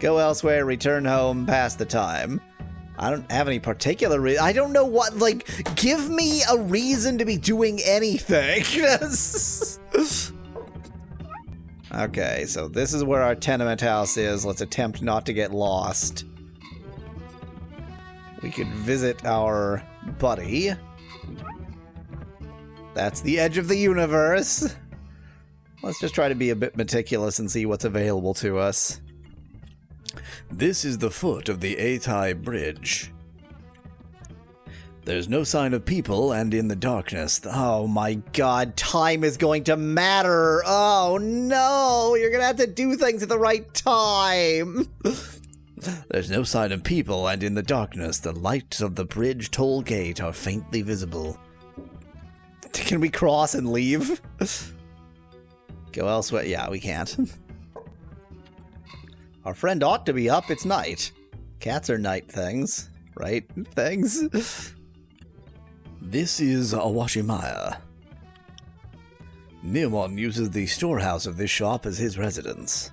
Go elsewhere, return home, pass the time. I don't have any particular reason. I don't know what, like, give me a reason to be doing anything. Okay, so this is where our tenement house is. Let's attempt not to get lost. We could visit our buddy. That's the edge of the universe. Let's just try to be a bit meticulous and see what's available to us. This is the foot of the Eitai Bridge. There's no sign of people, and in the darkness... Oh my god, time is going to matter! Oh no! You're gonna have to do things at the right time! There's no sign of people, and in the darkness, the lights of the bridge toll gate are faintly visible. Can we cross and leave? Go elsewhere? Yeah, we can't. Our friend ought to be up. It's night. Cats are night things, right? Things. This is Awashimaya. Neomon uses the storehouse of this shop as his residence.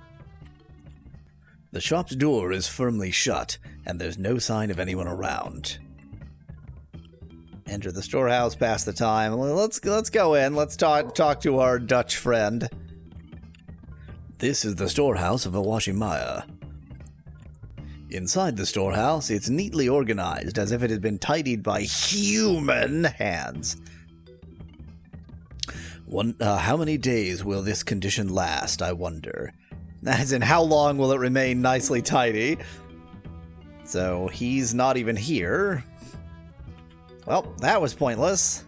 The shop's door is firmly shut, and there's no sign of anyone around. Enter the storehouse, pass the time. Let's go in. Let's talk to our Dutch friend. This is the storehouse of Awashimaya. Inside the storehouse, it's neatly organized as if it had been tidied by human hands. How many days will this condition last, I wonder? As in, how long will it remain nicely tidy? So, he's not even here. Well, that was pointless.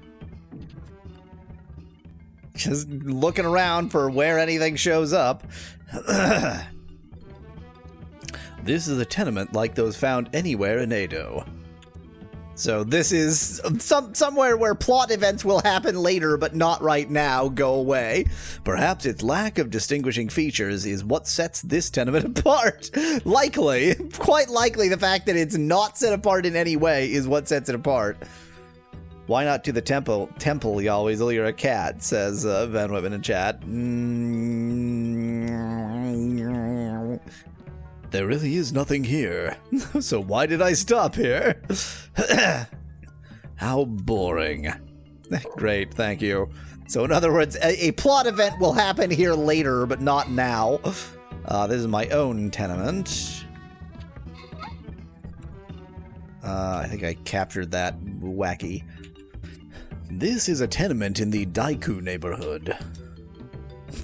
Just looking around for where anything shows up. This is a tenement like those found anywhere in Edo. So this is somewhere where plot events will happen later, but not right now. Go away. Perhaps its lack of distinguishing features is what sets this tenement apart. Likely, quite likely, the fact that it's not set apart in any way is what sets it apart. Why not to the temple, you always, you're a cat, says Van Whitman in chat. There really is nothing here, so why did I stop here? How boring. Great, thank you. So in other words, a plot event will happen here later, but not now. This is my own tenement. I think I captured that wacky. This is a tenement in the Daiku neighborhood.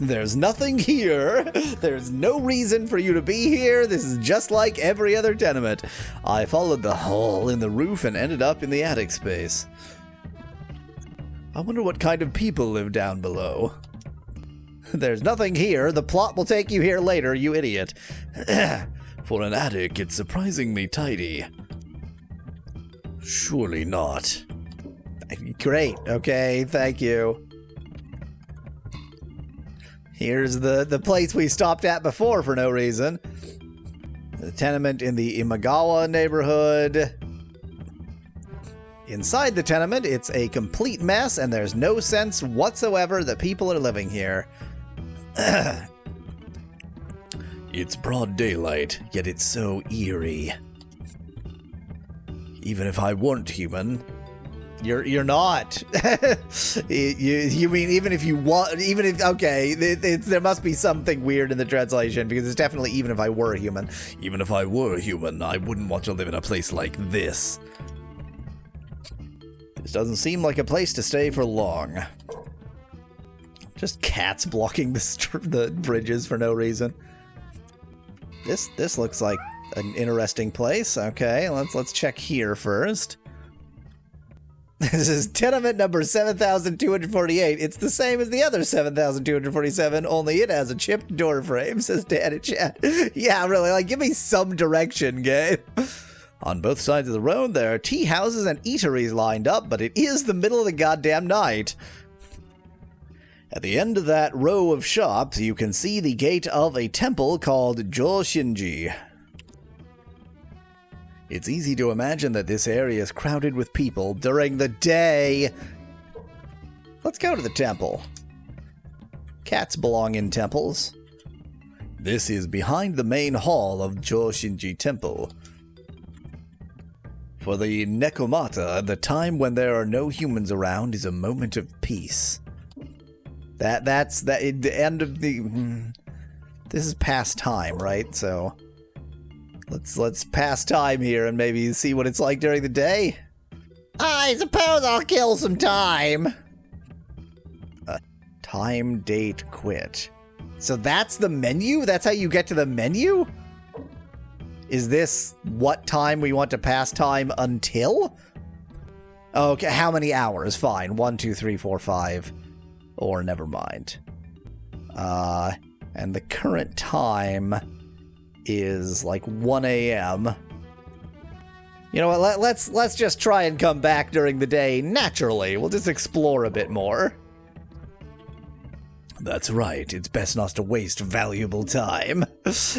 There's nothing here. There's no reason for you to be here. This is just like every other tenement. I followed the hole in the roof and ended up in the attic space. I wonder what kind of people live down below. There's nothing here. The plot will take you here later, you idiot. For an attic, it's surprisingly tidy. Surely not. Great. Okay, thank you. Here's the place we stopped at before for no reason. The tenement in the Imagawa neighborhood. Inside the tenement, it's a complete mess, and there's no sense whatsoever that people are living here. It's broad daylight, yet it's so eerie. Even if I weren't human... You're not. you mean even if you want, even if, okay, there must be something weird in the translation, because it's definitely even if I were human. Even if I were human, I wouldn't want to live in a place like this. This doesn't seem like a place to stay for long. Just cats blocking the bridges for no reason. This looks like an interesting place. Okay, let's check here first. This is tenement number 7,248. It's the same as the other 7,247, only it has a chipped door frame, says Dan in chat. Yeah, really, like, give me some direction, game. On both sides of the road, there are tea houses and eateries lined up, but it is the middle of the goddamn night. At the end of that row of shops, you can see the gate of a temple called Joshinji. It's easy to imagine that this area is crowded with people during the day. Let's go to the temple. Cats belong in temples. This is behind the main hall of Joshinji Temple. For the Nekomata, the time when there are no humans around is a moment of peace. That's the end of the... This is past time, right? So let's pass time here and maybe see what it's like during the day. I suppose I'll kill some time. Time, date, quit. So that's the menu? That's how you get to the menu? Is this what time we want to pass time until? Okay, how many hours? Fine. 1, 2, 3, 4, 5. Or never mind. And the current time is like 1 a.m. You know what, let's just try and come back during the day naturally. We'll just explore a bit more. That's right, it's best not to waste valuable time.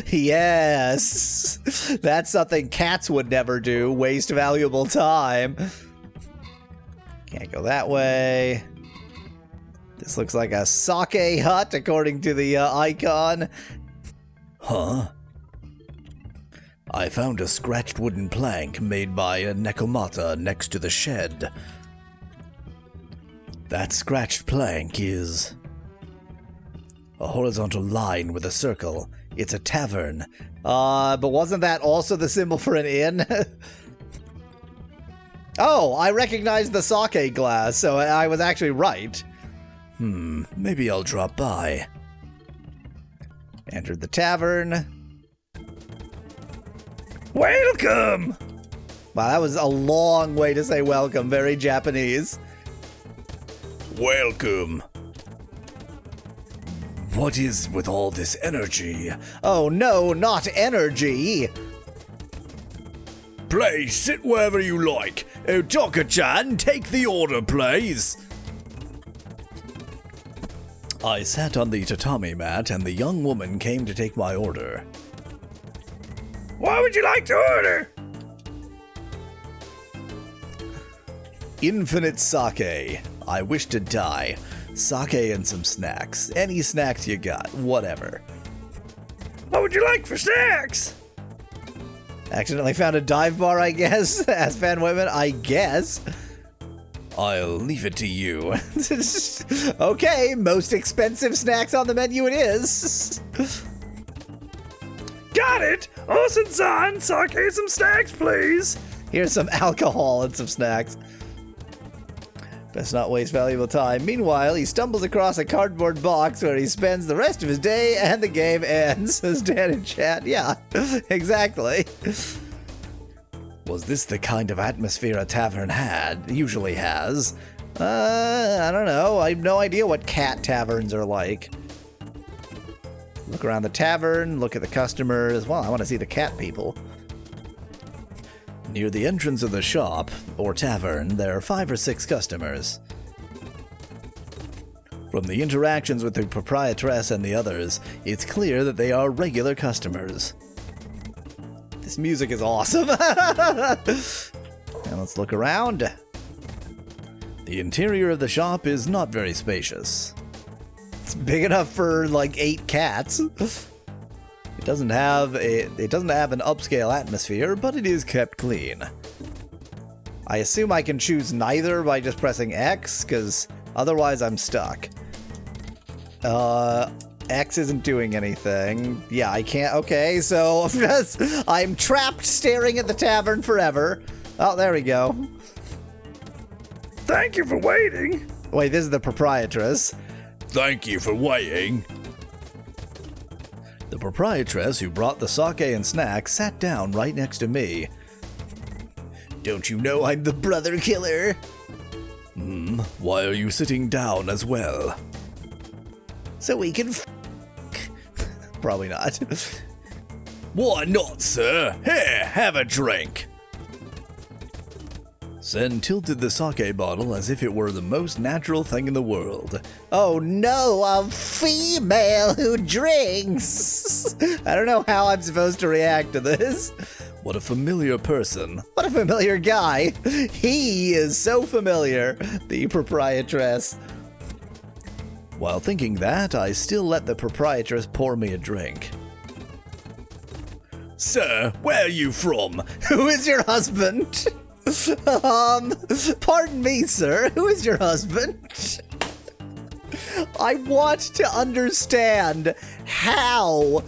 Yes! That's something cats would never do, waste valuable time. Can't go that way. This looks like a sake hut, according to the icon. Huh? I found a scratched wooden plank made by a Nekomata next to the shed. That scratched plank is a horizontal line with a circle. It's a tavern. But wasn't that also the symbol for an inn? Oh, I recognized the sake glass, so I was actually right. Maybe I'll drop by. Entered the tavern. Welcome! Wow, that was a long way to say welcome. Very Japanese. Welcome. What is with all this energy? Oh no, not energy! Please, sit wherever you like. Otaka-chan, take the order, please. I sat on the tatami mat and the young woman came to take my order. What would you like to order? Infinite sake. I wish to die. Sake and some snacks. Any snacks you got, whatever. What would you like for snacks? Accidentally found a dive bar, I guess. Asked Van Whitman, I guess. I'll leave it to you. Okay, most expensive snacks on the menu it is. Got it! Osen-san, sake and some snacks, please. Here's some alcohol and some snacks. Best not waste valuable time. Meanwhile, he stumbles across a cardboard box where he spends the rest of his day and the game ends, says Dan in chat. Yeah, exactly. Was this the kind of atmosphere a tavern usually has? I don't know. I have no idea what cat taverns are like. Look around the tavern, look at the customers. Well, I want to see the cat people. Near the entrance of the shop, or tavern, there are 5 or 6 customers. From the interactions with the proprietress and the others, it's clear that they are regular customers. This music is awesome. Now let's look around. The interior of the shop is not very spacious. It's big enough for like 8 cats. It doesn't have an upscale atmosphere, but it is kept clean. I assume I can choose neither by just pressing X, because otherwise I'm stuck. X isn't doing anything. Yeah, I can't. Okay, so I'm trapped staring at the tavern forever. Oh, there we go. Thank you for waiting. Wait, this is the proprietress. Thank you for waiting. The proprietress who brought the sake and snacks sat down right next to me. Don't you know I'm the brother killer? Why are you sitting down as well? So we can Probably not. Why not, sir? Here, have a drink. Sen tilted the sake bottle as if it were the most natural thing in the world. Oh no, a female who drinks! I don't know how I'm supposed to react to this. What a familiar person. What a familiar guy. He is so familiar, the proprietress. While thinking that, I still let the proprietress pour me a drink. Sir, where are you from? Who is your husband? Pardon me, sir. Who is your husband? I want to understand how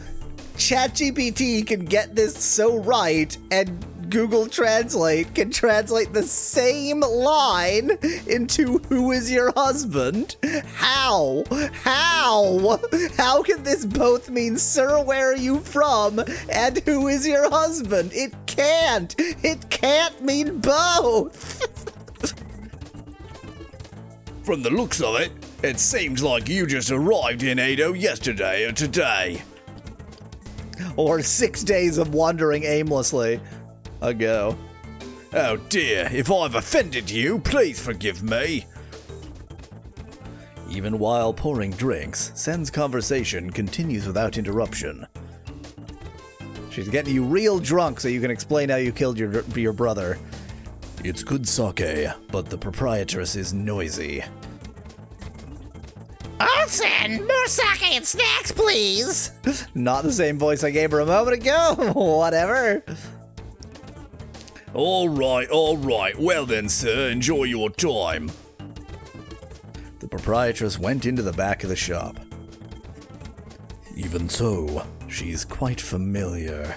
ChatGPT can get this so right and Google Translate can translate the same line into who is your husband? How? How can this both mean sir, where are you from and who is your husband? It can't mean both. From the looks of it, it seems like you just arrived in Edo yesterday or today. Or 6 days of wandering aimlessly ago. Oh dear, if I've offended you, please forgive me. Even while pouring drinks, Sen's conversation continues without interruption. She's getting you real drunk so you can explain how you killed your brother. It's good sake, but the proprietress is noisy. Oh, Sen, more sake and snacks, please. Not the same voice I gave her a moment ago. Whatever. All right. Well then, sir, enjoy your time. The proprietress went into the back of the shop. Even so, she's quite familiar.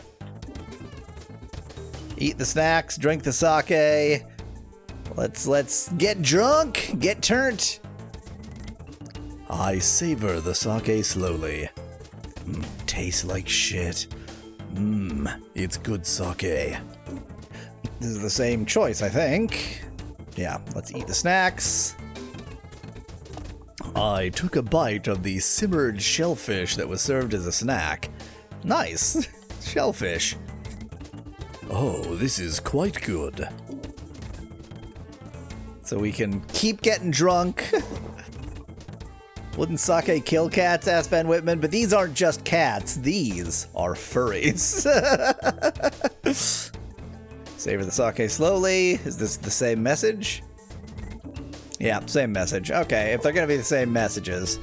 Eat the snacks, drink the sake. Let's get drunk, get turned. I savor the sake slowly. Tastes like shit. It's good sake. This is the same choice, I think. Yeah, let's eat the snacks. I took a bite of the simmered shellfish that was served as a snack. Nice. Shellfish. Oh, this is quite good. So we can keep getting drunk. Wouldn't sake kill cats? Asked Ben Whitman, but these aren't just cats. These are furries. Savor the sake slowly. Is this the same message? Yeah, same message. Okay, if they're gonna be the same messages,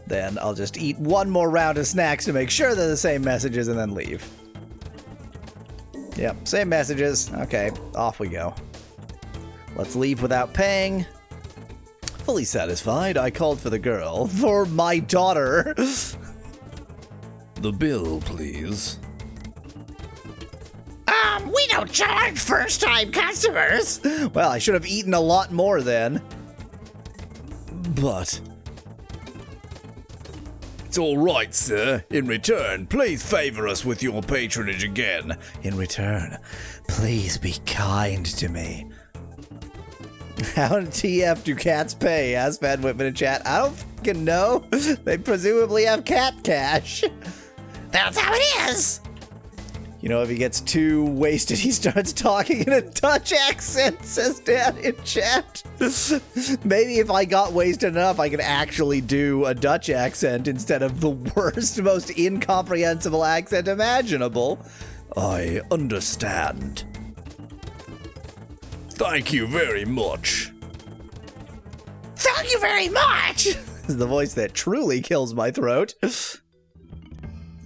then I'll just eat one more round of snacks to make sure they're the same messages and then leave. Yep, same messages. Okay, off we go. Let's leave without paying. Fully satisfied, I called for the girl. For my daughter. The bill, please. We don't charge first-time customers. Well, I should have eaten a lot more then. But... It's all right, sir. In return, please favor us with your patronage again. In return, please be kind to me. How TF do cats pay? Asked Van Whitman in chat. I don't fucking know. They presumably have cat cash. That's how it is. You know, if he gets too wasted, he starts talking in a Dutch accent, says Dad in chat. Maybe if I got wasted enough, I could actually do a Dutch accent instead of the worst, most incomprehensible accent imaginable. I understand. Thank you very much. Thank you very much. This is the voice that truly kills my throat.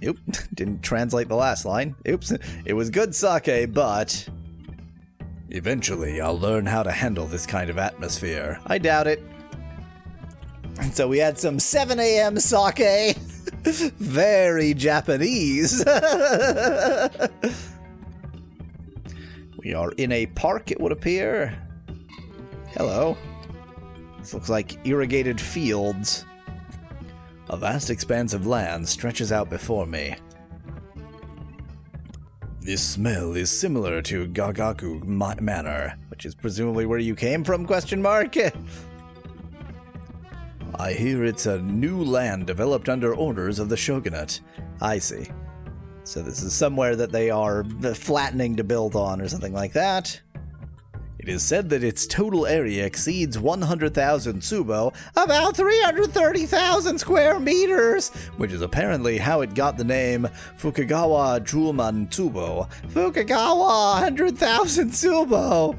Oop, didn't translate the last line. Oops, it was good sake, but... Eventually, I'll learn how to handle this kind of atmosphere. I doubt it. So we had some 7 a.m. sake. Very Japanese. We are in a park, it would appear. Hello. This looks like irrigated fields. A vast expanse of land stretches out before me. This smell is similar to Gagaku Manor, which is presumably where you came from, question mark? I hear it's a new land developed under orders of the shogunate. I see. So this is somewhere that they are flattening to build on or something like that. It is said that its total area exceeds 100,000 tsubo, about 330,000 square meters, which is apparently how it got the name Fukagawa Julman Tsubo. Fukagawa, 100,000 tsubo!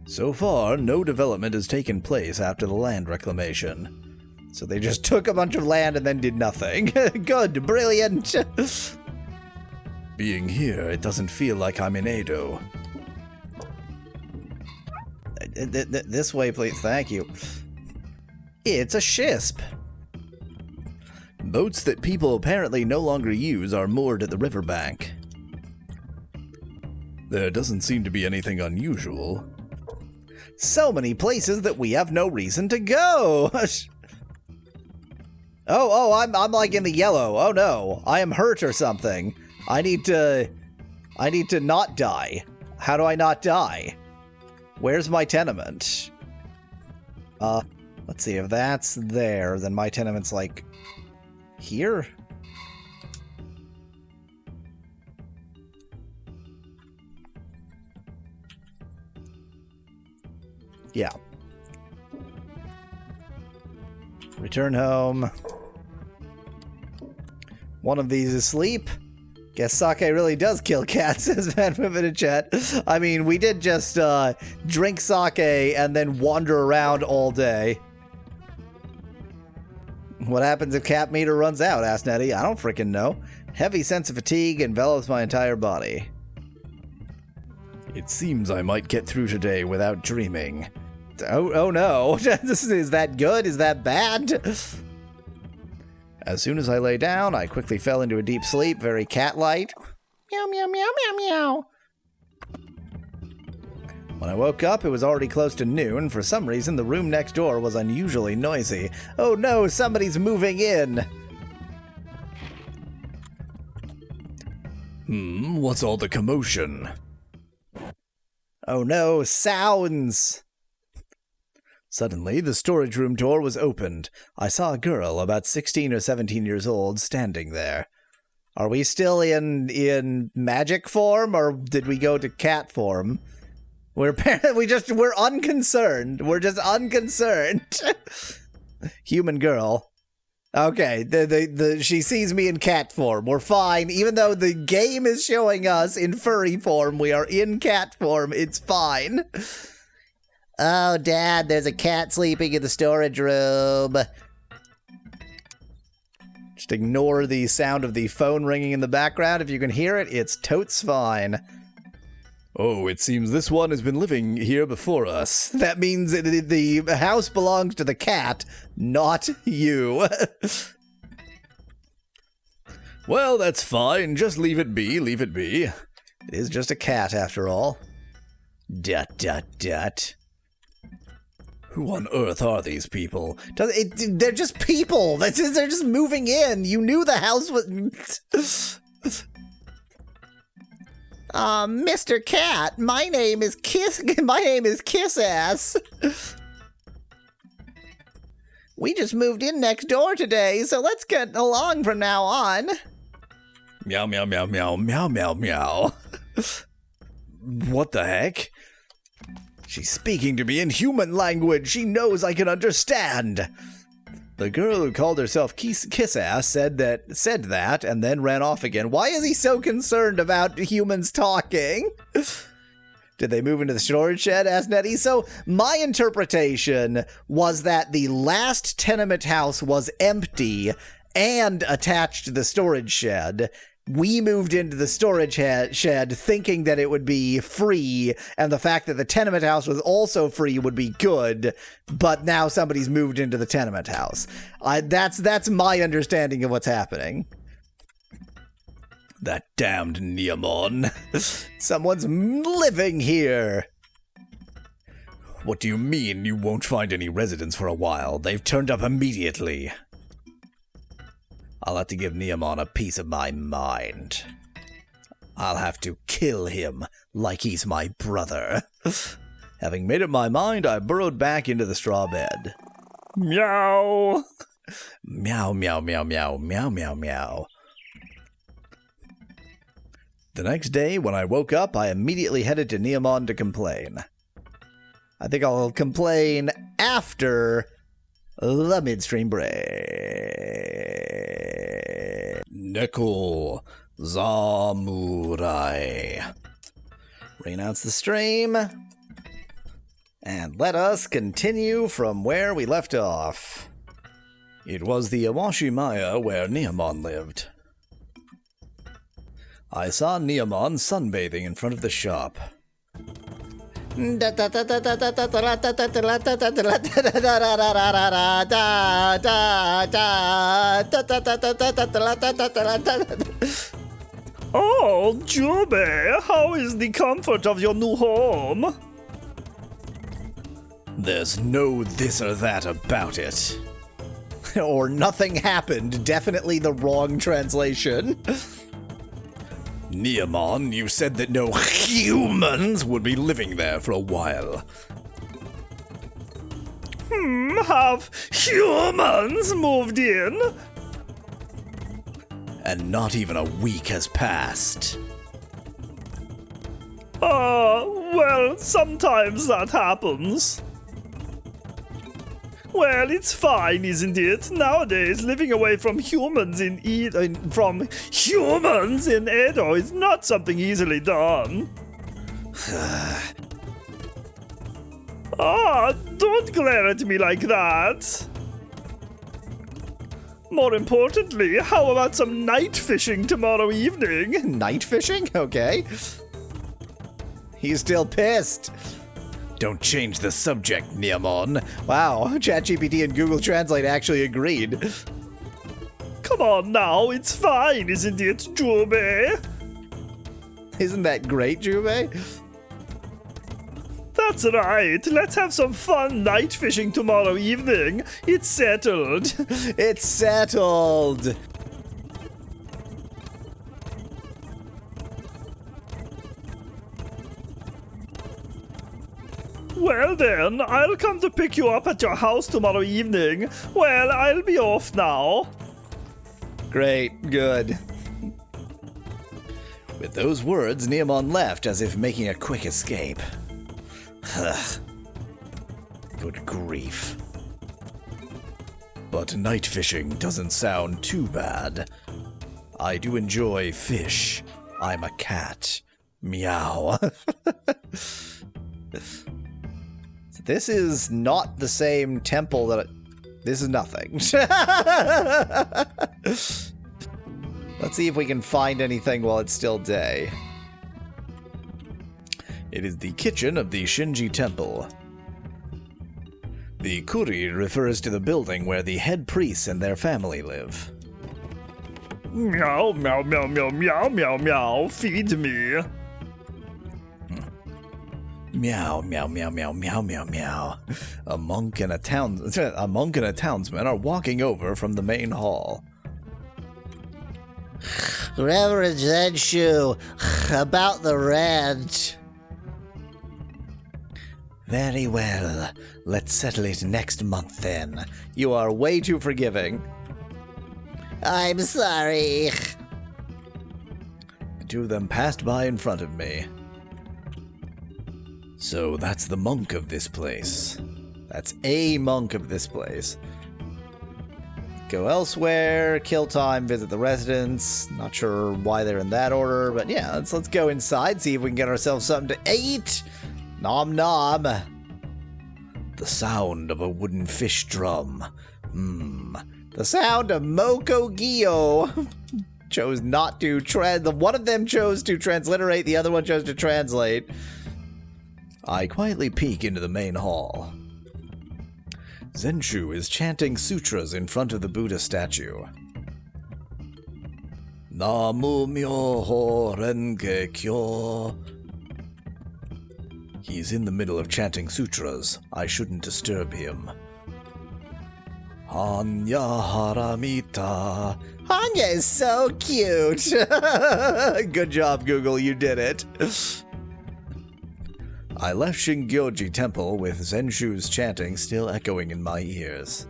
So far, no development has taken place after the land reclamation. So they just took a bunch of land and then did nothing. Good, brilliant. being here, it doesn't feel like I'm in Edo. This way, please. Thank you. It's a shisp. Boats that people apparently no longer use are moored at the riverbank. There doesn't seem to be anything unusual. So many places that we have no reason to go. I'm like in the yellow. Oh no, I am hurt or something. I need to not die. How do I not die? Where's my tenement? Let's see, if that's there, then my tenement's like here? Yeah. Return home. One of these is asleep. Guess sake really does kill cats, says Van Moving in chat. I mean, we did just drink sake and then wander around all day. What happens if cat meter runs out, asked Nettie. I don't freaking know. Heavy sense of fatigue envelops my entire body. It seems I might get through today without dreaming. Oh no. Is that good? Is that bad? As soon as I lay down, I quickly fell into a deep sleep, very cat-like. Meow, meow, meow, meow, meow. When I woke up, it was already close to noon. For some reason, the room next door was unusually noisy. Oh no, somebody's moving in. What's all the commotion? Oh no, sounds! Suddenly, the storage room door was opened. I saw a girl about 16 or 17 years old standing there. Are we still in magic form, or did we go to cat form? We're unconcerned. We're just unconcerned. Human girl. Okay, she sees me in cat form. We're fine. Even though the game is showing us in furry form, we are in cat form. It's fine. Oh, Dad, there's a cat sleeping in the storage room. Just ignore the sound of the phone ringing in the background. If you can hear it, it's totes fine. Oh, it seems this one has been living here before us. That means the house belongs to the cat, not you. Well, that's fine. Just leave it be, leave it be. It is just a cat, after all. Dut, dut, dut. Who on earth are these people? They're just people. They're just moving in. You knew the house was... Mr. Cat, my name is Kiss Ass. We just moved in next door today, so let's get along from now on. Meow, meow, meow, meow, meow, meow, meow. What the heck? She's speaking to me in human language. She knows I can understand. The girl who called herself Kiss Ass said that and then ran off again. Why is he so concerned about humans talking? Did they move into the storage shed? Asked Nettie. So my interpretation was that the last tenement house was empty and attached to the storage shed. We moved into the storage shed thinking that it would be free, and the fact that the tenement house was also free would be good, but now somebody's moved into the tenement house. That's my understanding of what's happening. That damned Neomon. Someone's living here. What do you mean you won't find any residents for a while? They've turned up immediately. I'll have to give Neomon a piece of my mind. I'll have to kill him like he's my brother. Having made up my mind, I burrowed back into the straw bed. Meow! Meow, meow, meow, meow, meow, meow, meow. The next day, when I woke up, I immediately headed to Neomon to complain. I think I'll complain after the midstream break. Neko Zamurai. Reannounce the stream. And let us continue from where we left off. It was the Awashimaya where Neomon lived. I saw Neomon sunbathing in front of the shop. Oh, Jube, how is the comfort of your new home? There's no this or that about it. Or nothing happened, definitely the wrong translation. Neomon, you said that no humans would be living there for a while. Have humans moved in? And not even a week has passed. Well, sometimes that happens. Well, it's fine, isn't it? Nowadays, living away from humans in Edo is not something easily done. Don't glare at me like that. More importantly, how about some night fishing tomorrow evening? Night fishing? Okay. He's still pissed. Don't change the subject, Neomon. Wow, ChatGPT and Google Translate actually agreed. Come on now, it's fine, isn't it, Jube? Isn't that great, Jube? That's right. Let's have some fun night fishing tomorrow evening. It's settled. It's settled. Well then, I'll come to pick you up at your house tomorrow evening. Well, I'll be off now. Great, good. With those words, Neomon left as if making a quick escape. Good grief. But night fishing doesn't sound too bad. I do enjoy fish. I'm a cat. Meow. This is not the same temple that this is nothing. Let's see if we can find anything while it's still day. It is the kitchen of the Shinji Temple. The kuri refers to the building where the head priests and their family live. Meow, meow, meow, meow, meow, meow, meow. Feed me. Meow, meow, meow, meow, meow, meow, meow. A monk and a townsman are walking over from the main hall. Reverend Zenshu, about the rent. Very well. Let's settle it next month then. You are way too forgiving. I'm sorry. The two of them passed by in front of me. So that's the monk of this place. That's a monk of this place. Go elsewhere, kill time, visit the residence. Not sure why they're in that order, but yeah, let's go inside, see if we can get ourselves something to eat. Nom nom. The sound of a wooden fish drum. The sound of Moko Gyo. Chose not to one of them chose to transliterate, the other one chose to translate. I quietly peek into the main hall. Zenshu is chanting sutras in front of the Buddha statue. Namu Myoho Renge Kyo. He's in the middle of chanting sutras. I shouldn't disturb him. Hanya Haramita. Hanya is so cute. Good job, Google, you did it. I left Shingyoji Temple with Zenshu's chanting still echoing in my ears.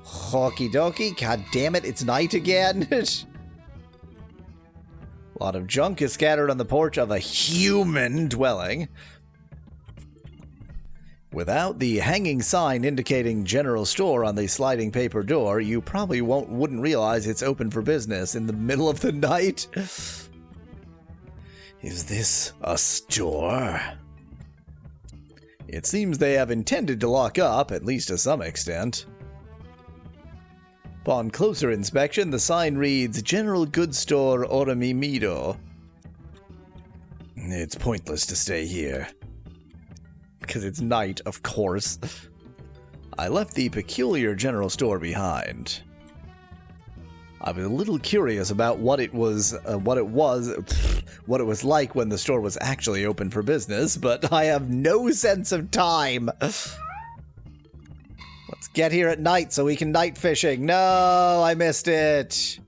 Okie dokie, god damn it, it's night again. A lot of junk is scattered on the porch of a human dwelling. Without the hanging sign indicating general store on the sliding paper door, you probably wouldn't realize it's open for business in the middle of the night. Is this a store? It seems they have intended to lock up, at least to some extent. Upon closer inspection, the sign reads General Goods Store Oromimido. It's pointless to stay here. Because it's night, of course. I left the peculiar general store behind. I was a little curious about what it was like when the store was actually open for business, but I have no sense of time. Let's get here at night so we can night fishing. No, I missed it.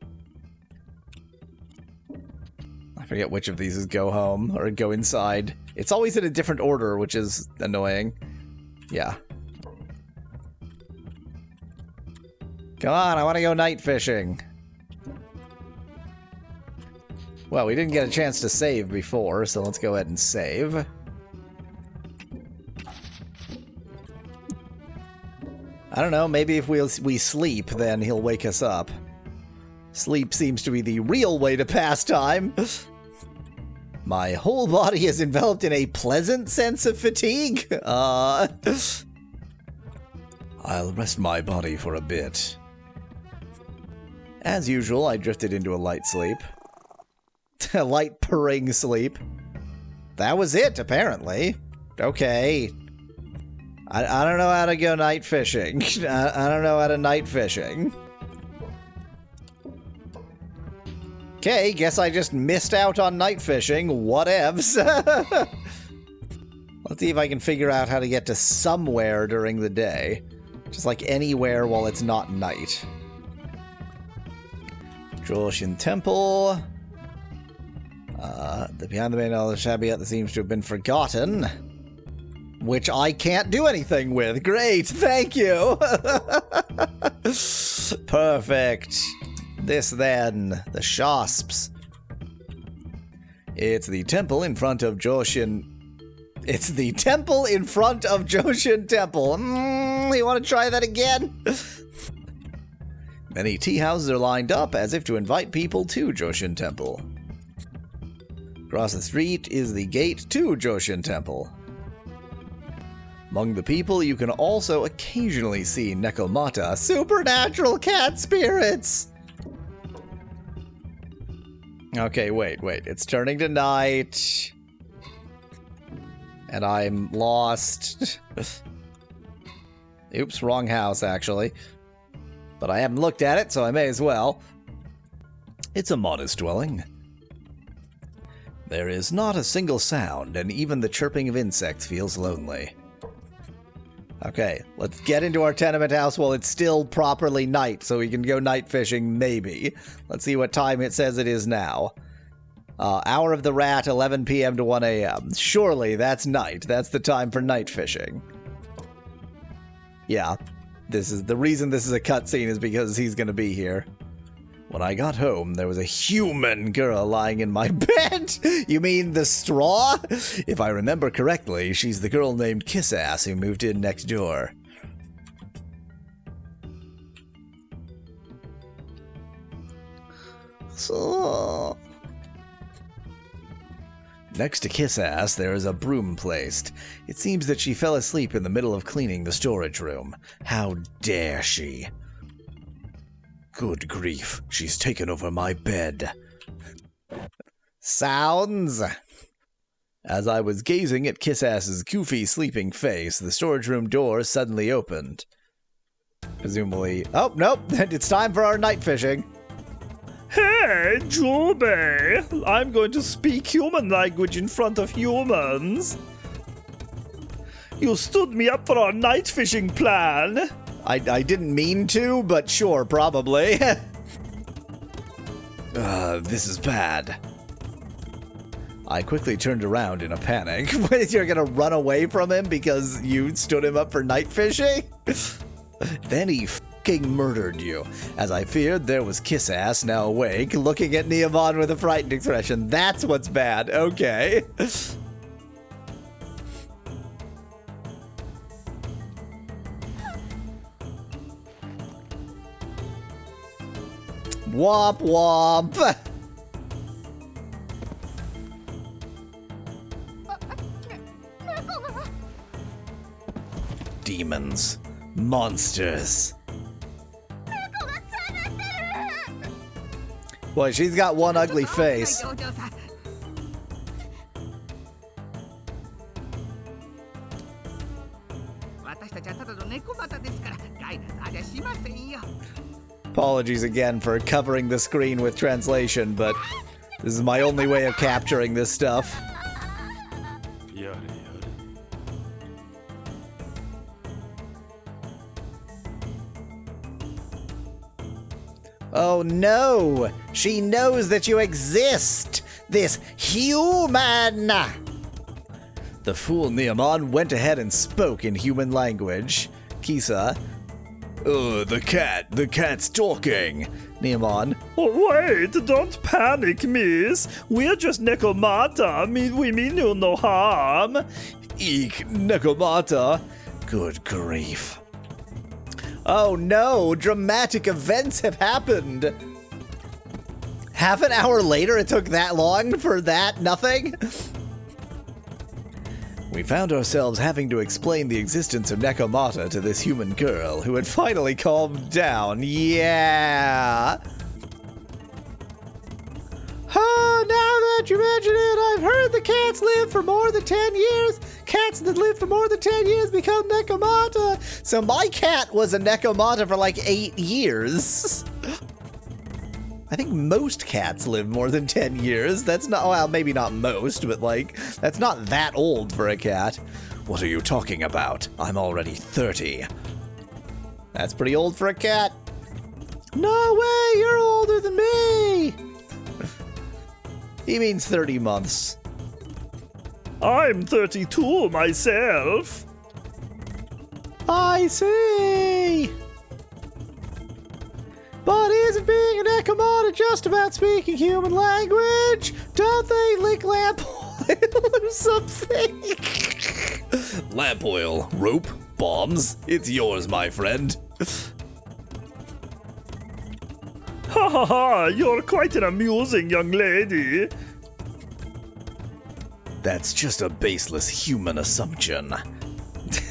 I forget which of these is go home or go inside. It's always in a different order, which is annoying. Yeah. Come on, I want to go night fishing. Well, we didn't get a chance to save before, so let's go ahead and save. I don't know, maybe if we sleep, then he'll wake us up. Sleep seems to be the real way to pass time. My whole body is enveloped in a pleasant sense of fatigue. I'll rest my body for a bit. As usual, I drifted into a light sleep. A light purring sleep. That was it, apparently. Okay. I don't know how to go night fishing. I don't know how to night fishing. Okay, guess I just missed out on night fishing. Whatevs. Let's see if I can figure out how to get to somewhere during the day. Just like anywhere while it's not night. Joshin Temple. Behind the main of the Shabiat that seems to have been forgotten. Which I can't do anything with. Great, thank you. Perfect. This then, the Shosps. It's the temple in front of Joshin. It's the temple in front of Joshin Temple. You want to try that again? Many tea houses are lined up as if to invite people to Joshin Temple. Across the street is the gate to Joshin Temple. Among the people, you can also occasionally see Nekomata, supernatural cat spirits! Okay, wait. It's turning to night. And I'm lost. Oops, wrong house, actually. But I haven't looked at it, so I may as well. It's a modest dwelling. There is not a single sound, and even the chirping of insects feels lonely. Okay, let's get into our tenement house while it's still properly night, so we can go night fishing, maybe. Let's see what time it says it is now. Hour of the Rat, 11 p.m. to 1 a.m. Surely that's night. That's the time for night fishing. Yeah, the reason this is a cutscene is because he's gonna be here. When I got home, there was a human girl lying in my bed. You mean the straw? If I remember correctly, she's the girl named Kissass who moved in next door. So... Next to Kissass, there is a broom placed. It seems that she fell asleep in the middle of cleaning the storage room. How dare she? Good grief, she's taken over my bed. Sounds. As I was gazing at Kissass's goofy sleeping face, the storage room door suddenly opened. Presumably... Oh, nope, it's time for our night fishing. Hey, Jube! I'm going to speak human language in front of humans. You stood me up for our night fishing plan. I didn't mean to, but sure, probably. This is bad. I quickly turned around in a panic. You're gonna run away from him because you stood him up for night fishing? Then he f***ing murdered you. As I feared, there was Kissass, now awake, looking at Neomon with a frightened expression. That's what's bad. Okay. Womp womp. Demons. Monsters. Boy, she's got one ugly face. Apologies again for covering the screen with translation, but this is my only way of capturing this stuff. Oh no! She knows that you exist! This human! The fool Neomon went ahead and spoke in human language. Kisa. The cat's talking. Neomon. Oh, wait, don't panic, miss. We're just Nekomata. We mean you no harm. Eek, Nekomata. Good grief. Oh no, dramatic events have happened. Half an hour later, it took that long for that? Nothing? We found ourselves having to explain the existence of Nekomata to this human girl who had finally calmed down. Yeah! Oh, now that you mention it, I've heard the cats live for more than 10 years. Cats that live for more than 10 years become Nekomata. So my cat was a Nekomata for like 8 years. I think most cats live more than 10 years. That's not, well, maybe not most, but like, that's not that old for a cat. What are you talking about? I'm already 30. That's pretty old for a cat. No way, you're older than me. He means 30 months. I'm 32 myself. I see. But isn't being an Nekomata just about speaking human language? Don't they lick lamp oil or something? Lamp oil, rope, bombs. It's yours, my friend. Ha ha ha, you're quite an amusing young lady. That's just a baseless human assumption.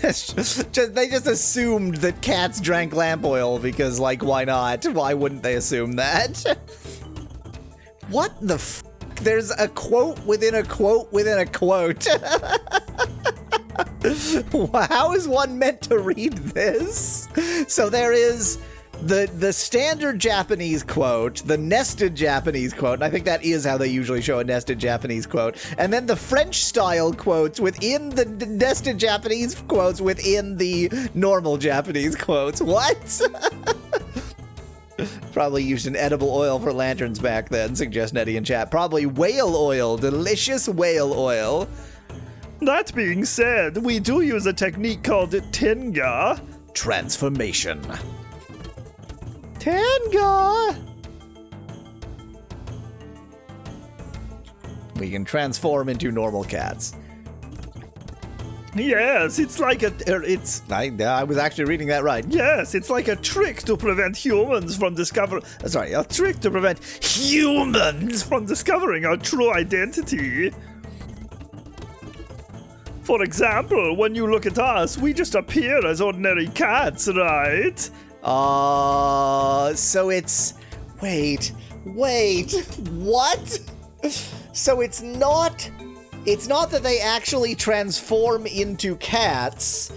They just assumed that cats drank lamp oil because, like, why not? Why wouldn't they assume that? What the f***? There's a quote within a quote within a quote. How is one meant to read this? So there is the standard Japanese quote, the nested Japanese quote, and I think that is how they usually show a nested Japanese quote, and then the French-style quotes within the nested Japanese quotes within the normal Japanese quotes. What? Probably used an edible oil for lanterns back then, suggest Nettie in chat. Probably whale oil, delicious whale oil. That being said, we do use a technique called Tenga. Transformation. Tenga! We can transform into normal cats. Yes, it's like a... I was actually reading that right. Yes, it's like a trick to prevent humans from discovering... Sorry, a trick to prevent humans from discovering our true identity. For example, when you look at us, we just appear as ordinary cats, right? So it's... Wait, what? So it's not that they actually transform into cats,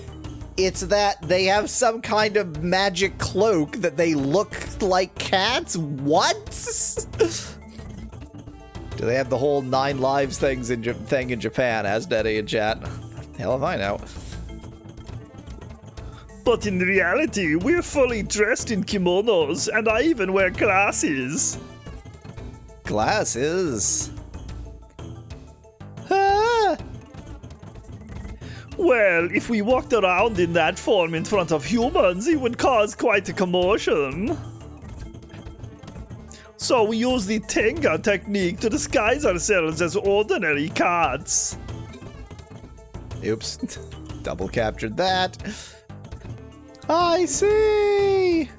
it's that they have some kind of magic cloak that they look like cats? What? Do they have the whole 9 lives thing in Japan, as Daddy in chat? Hell if I know. But in reality, we're fully dressed in kimonos, and I even wear glasses. Glasses? Ah! Well, if we walked around in that form in front of humans, it would cause quite a commotion. So we use the Tenga technique to disguise ourselves as ordinary cats. Oops. Double captured that. I see!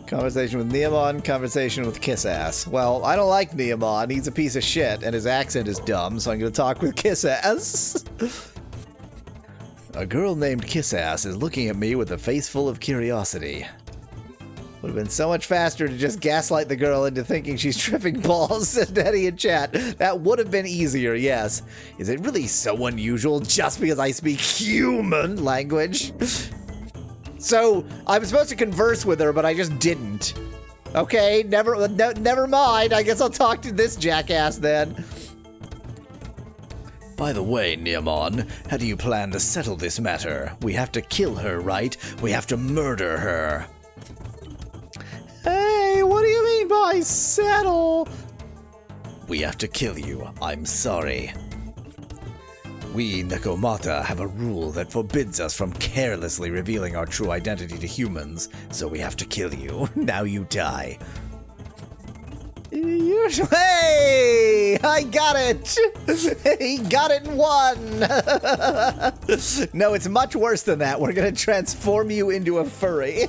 Conversation with Neomon, conversation with Kiss Ass. Well, I don't like Neomon. He's a piece of shit, and his accent is dumb, so I'm gonna talk with Kiss Ass. A girl named Kiss Ass is looking at me with a face full of curiosity. Would have been so much faster to just gaslight the girl into thinking she's tripping balls, said Eddie in chat. That would have been easier, yes. Is it really so unusual just because I speak human language? So, I'm supposed to converse with her, but I just didn't. Okay, never mind. I guess I'll talk to this jackass then. By the way, Neomon, how do you plan to settle this matter? We have to kill her, right? We have to murder her. Hey, what do you mean by settle? We have to kill you. I'm sorry. We, Nekomata, have a rule that forbids us from carelessly revealing our true identity to humans, so we have to kill you. Now you die. Hey! I got it! He got it in one! No, it's much worse than that. We're gonna transform you into a furry.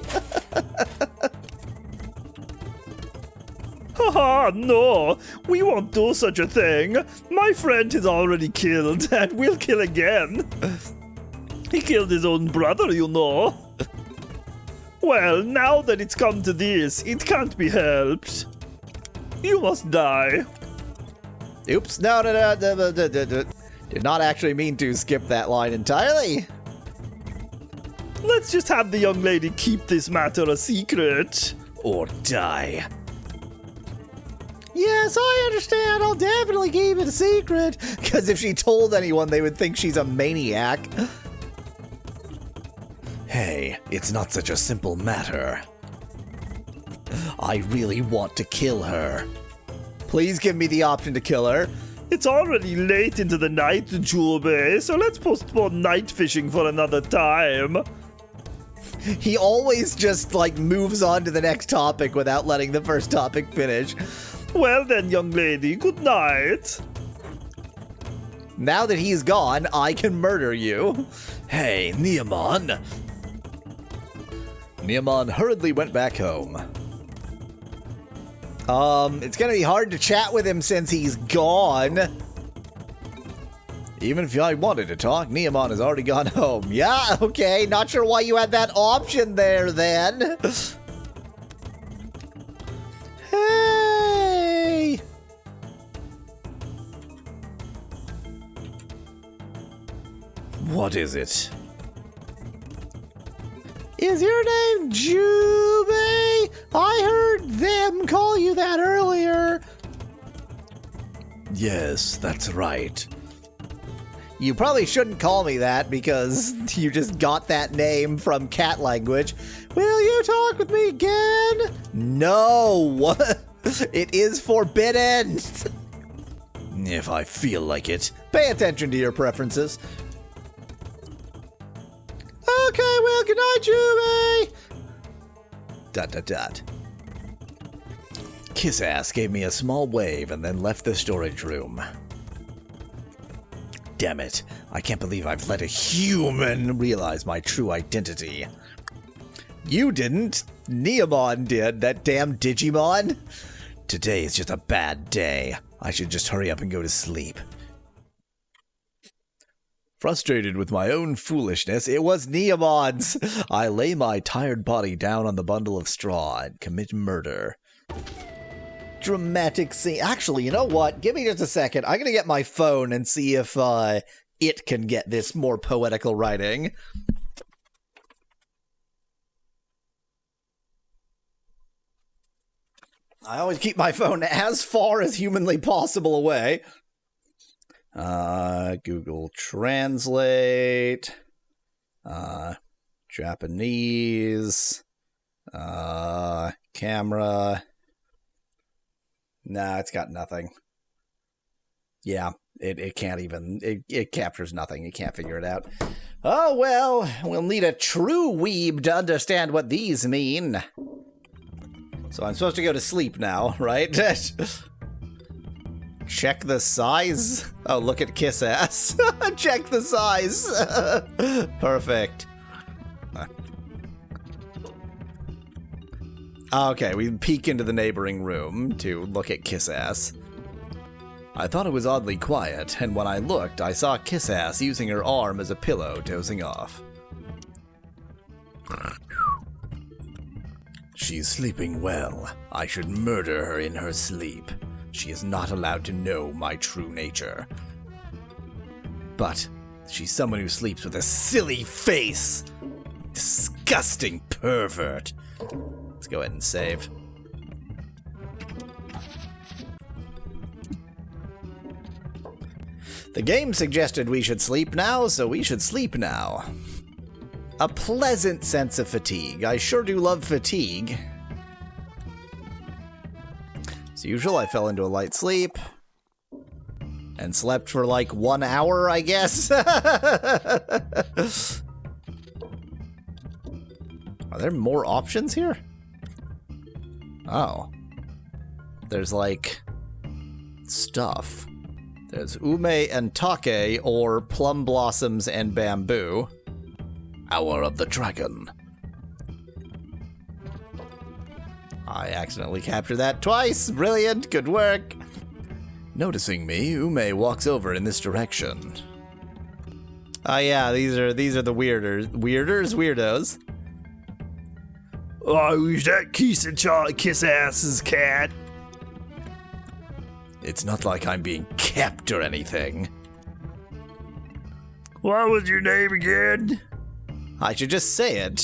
Haha, no! We won't do such a thing! My friend is already killed, and we'll kill again! He killed his own brother, you know! Well, now that it's come to this, it can't be helped. You must die. Oops, no. Did not actually mean to skip that line entirely. Let's just have the young lady keep this matter a secret. Or die. Yes, I understand. I'll definitely keep it a secret. Because if she told anyone, they would think she's a maniac. Hey, it's not such a simple matter. I really want to kill her. Please give me the option to kill her. It's already late into the night, Jube, so let's postpone night fishing for another time. He always just, like, moves on to the next topic without letting the first topic finish. Well then, young lady, good night. Now that he's gone, I can murder you. Hey, Neomon. Neomon hurriedly went back home. It's gonna be hard to chat with him since he's gone. Even if I wanted to talk, Neomon has already gone home. Yeah, okay, not sure why you had that option there then. Hey! What is it? Is your name Jube? I heard them call you that earlier. Yes, that's right. You probably shouldn't call me that because you just got that name from cat language. Will you talk with me again? No! It is forbidden! If I feel like it. Pay attention to your preferences. Okay, well, good night, Jube! ... Kiss Ass gave me a small wave and then left the storage room. Damn it, I can't believe I've let a human realize my true identity. You didn't. Neomon did, that damn Digimon. Today is just a bad day. I should just hurry up and go to sleep. Frustrated with my own foolishness, it was Neomon's. I lay my tired body down on the bundle of straw and commit murder. Dramatic scene. Actually, you know what? Give me just a second. I'm gonna get my phone and see if it can get this more poetical writing. I always keep my phone as far as humanly possible away. Google Translate. Japanese. Camera. Nah, it's got nothing. Yeah, it can't even, it captures nothing. It can't figure it out. Oh, well, we'll need a true weeb to understand what these mean. So I'm supposed to go to sleep now, right? Check the size? Oh, look at Kiss Ass. Check the size. Perfect. Okay, we peek into the neighboring room to look at Kiss Ass. I thought it was oddly quiet, and when I looked, I saw Kiss Ass using her arm as a pillow, dozing off. She's sleeping well. I should murder her in her sleep. She is not allowed to know my true nature. But she's someone who sleeps with a silly face. Disgusting pervert. Let's go ahead and save. The game suggested we should sleep now, so we should sleep now. A pleasant sense of fatigue. I sure do love fatigue. As usual, I fell into a light sleep. And slept for like 1 hour, I guess. Are there more options here? Oh. There's like stuff. There's ume and take, or plum blossoms and bamboo. Hour of the Dragon. I accidentally captured that twice. Brilliant. Good work. Noticing me, Ume walks over in this direction. Oh yeah, these are the weirdos. Oh, who's that kiss ass's cat? It's not like I'm being kept or anything. What was your name again? I should just say it.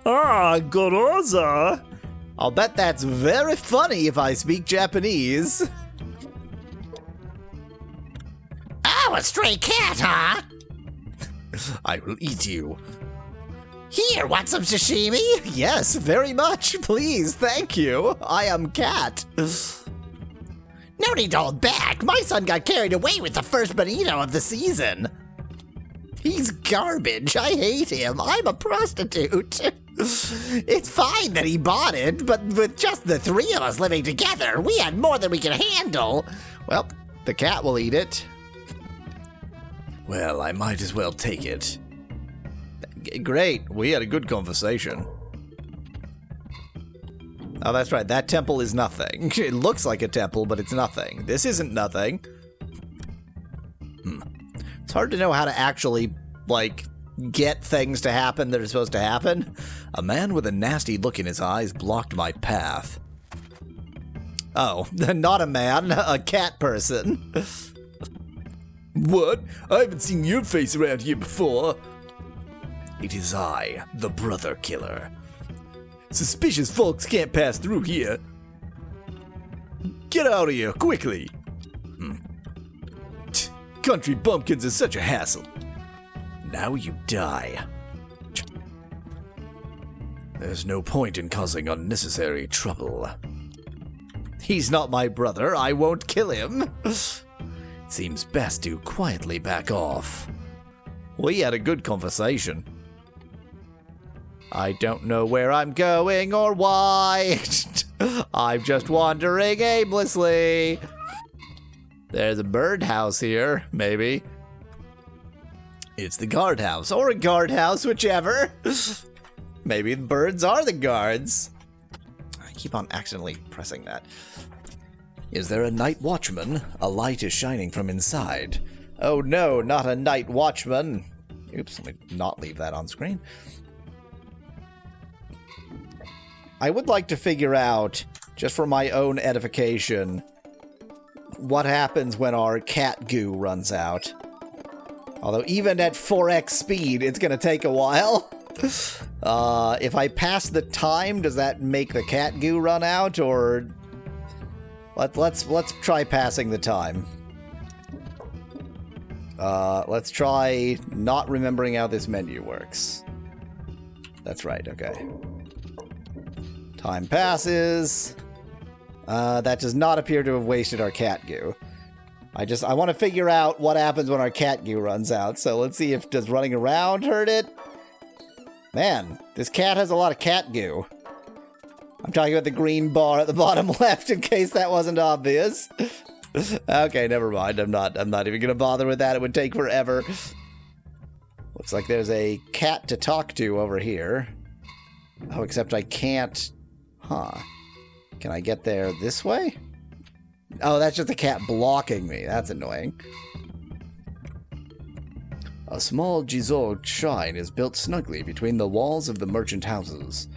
Goroza. I'll bet that's very funny if I speak Japanese. Oh, a stray cat, huh? I will eat you. Here, want some sashimi? Yes, very much. Please, thank you. I am Cat. No need to hold back. My son got carried away with the first bonito of the season. He's garbage. I hate him. I'm a prostitute. It's fine that he bought it, but with just the three of us living together, we had more than we could handle. Well, the cat will eat it. Well, I might as well take it. Great. We had a good conversation. Oh, that's right. That temple is nothing. It looks like a temple, but it's nothing. This isn't nothing. It's hard to know how to actually, like, get things to happen that are supposed to happen. A man with a nasty look in his eyes blocked my path. Oh, not a man, a cat person. What? I haven't seen your face around here before. It is I, the brother killer. Suspicious folks can't pass through here. Get out of here, quickly. Country bumpkins is such a hassle. Now you die. There's no point in causing unnecessary trouble. He's not my brother. I won't kill him. It seems best to quietly back off. We had a good conversation. I don't know where I'm going or why. I'm just wandering aimlessly. There's a birdhouse here, maybe. It's the guardhouse, Or a guardhouse, whichever. Maybe the birds are the guards. I keep on accidentally pressing that. Is there a night watchman? A light is shining from inside. Oh no, not a night watchman. Oops, let me not leave that on screen. I would like to figure out, just for my own edification, what happens when our cat goo runs out. Although even at 4x speed, it's going to take a while. If I pass the time, does that make the cat goo run out, or... Let's try passing the time. Let's try not remembering how this menu works. That's right, okay. Time passes. That does not appear to have wasted our cat goo. I want to figure out what happens when our cat goo runs out. So let's see if does running around hurt it. Man, this cat has a lot of cat goo. I'm talking about the green bar at the bottom left in case that wasn't obvious. Okay, never mind. I'm not even gonna bother with that. It would take forever. Looks like there's a cat to talk to over here. Oh, except I can't. Huh. Can I get there this way? Oh, that's just a cat blocking me. That's annoying. A small Jizo shrine is built snugly between the walls of the merchant houses.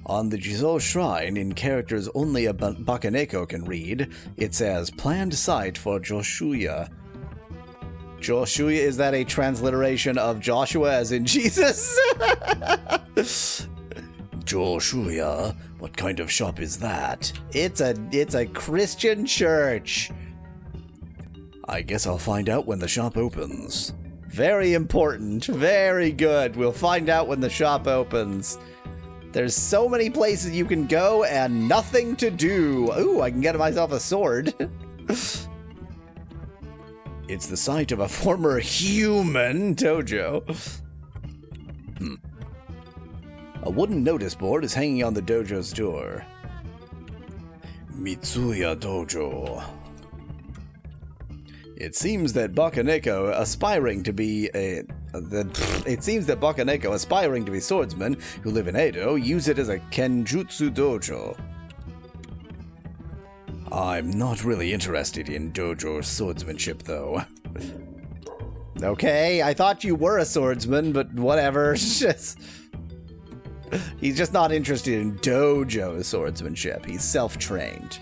On the Jizo Shrine, in characters only a Bakaneko can read, it says, planned site for Joshuya. Joshuya, is that a transliteration of Joshua as in Jesus? Joshuya? What kind of shop is that? It's a Christian church. I guess I'll find out when the shop opens. Very important. Very good. We'll find out when the shop opens. There's so many places you can go and nothing to do. Ooh, I can get myself a sword. It's the site of a former human dojo. A wooden notice board is hanging on the dojo's door. Mitsuya Dojo. It seems that Bakaneko aspiring to be swordsmen who live in Edo use it as a kenjutsu dojo. I'm not really interested in dojo swordsmanship, though. Okay, I thought you were a swordsman, but whatever. He's just not interested in dojo swordsmanship. He's self-trained.